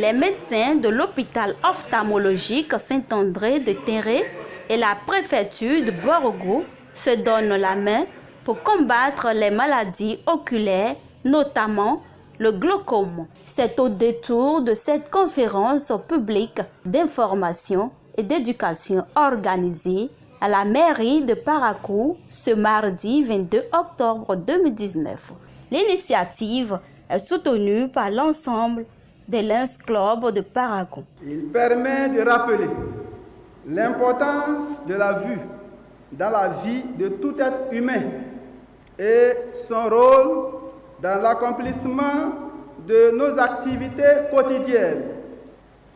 Les médecins de l'hôpital ophtalmologique Saint-André de Terré et la préfecture de Borgo se donnent la main pour combattre les maladies oculaires, notamment le glaucome. C'est au détour de cette conférence publique d'information et d'éducation organisée à la mairie de Parakou ce mardi 22 octobre 2019. L'initiative est soutenue par l'ensemble des Lions Club de Parakou. Il permet de rappeler l'importance de la vue dans la vie de tout être humain et son rôle dans l'accomplissement de nos activités quotidiennes.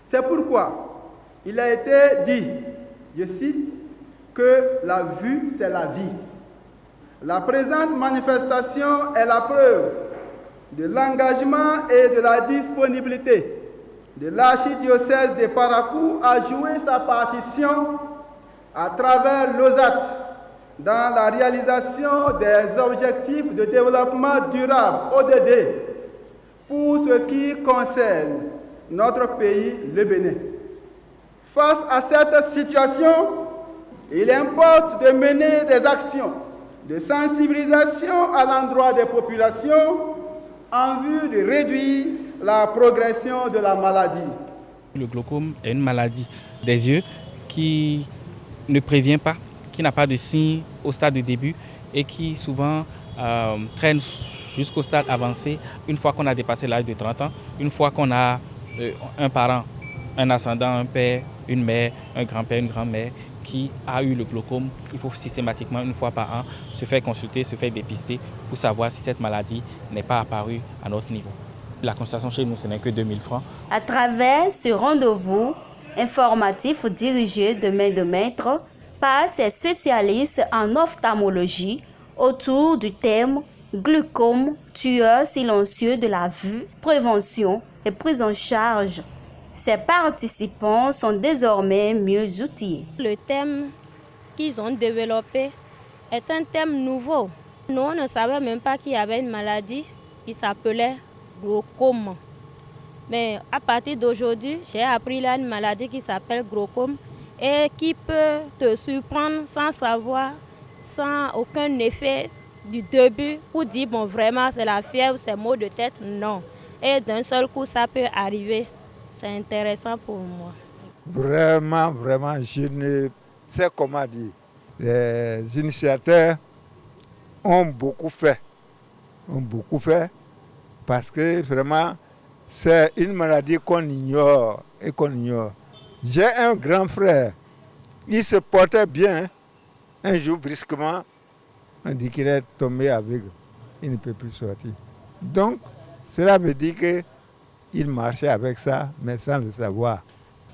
C'est pourquoi il a été dit, je cite, que la vue, c'est la vie. La présente manifestation est la preuve de l'engagement et de la disponibilité de l'archidiocèse de Parakou à jouer sa partition à travers l'OSAT dans la réalisation des objectifs de développement durable, ODD, pour ce qui concerne notre pays, le Bénin. Face à cette situation, il importe de mener des actions de sensibilisation à l'endroit des populations en vue de réduire la progression de la maladie. Le glaucome est une maladie des yeux qui ne prévient pas, qui n'a pas de signes au stade de début et qui souvent traîne jusqu'au stade avancé une fois qu'on a dépassé l'âge de 30 ans, une fois qu'on a un parent, un ascendant, un père, une mère, un grand-père, une grand-mère qui a eu le glaucome. Il faut systématiquement, une fois par an, se faire consulter, se faire dépister pour savoir si cette maladie n'est pas apparue à notre niveau. La consultation chez nous, ce n'est que 2000 francs. À travers ce rendez-vous informatif dirigé de main de maître par ces spécialistes en ophtalmologie autour du thème glaucome, tueur silencieux de la vue, prévention et prise en charge. Ces participants sont désormais mieux outillés. Le thème qu'ils ont développé est un thème nouveau. Nous, on ne savait même pas qu'il y avait une maladie qui s'appelait glaucome. Mais à partir d'aujourd'hui, j'ai appris là une maladie qui s'appelle glaucome et qui peut te surprendre sans savoir, sans aucun effet du début pour dire bon vraiment c'est la fièvre, c'est maux de tête, non. Et d'un seul coup ça peut arriver. C'est intéressant pour moi. Vraiment, je ne sais comment dire. Les initiateurs ont beaucoup fait parce que vraiment c'est une maladie qu'on ignore et qu'on ignore. J'ai un grand frère, il se portait bien. Un jour, brusquement, on dit qu'il est tombé aveugle. Il ne peut plus sortir. Donc, cela veut dire qu'il marchait avec ça, mais sans le savoir.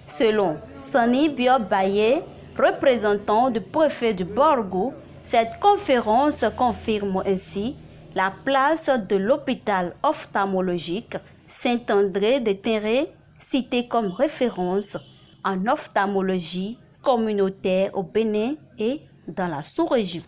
Selon Sani Biobaye, représentant du préfet de Borgo, cette conférence confirme ainsi la place de l'hôpital ophtalmologique Saint-André de Terré, cité comme référence en ophtalmologie communautaire au Bénin et dans la sous-région.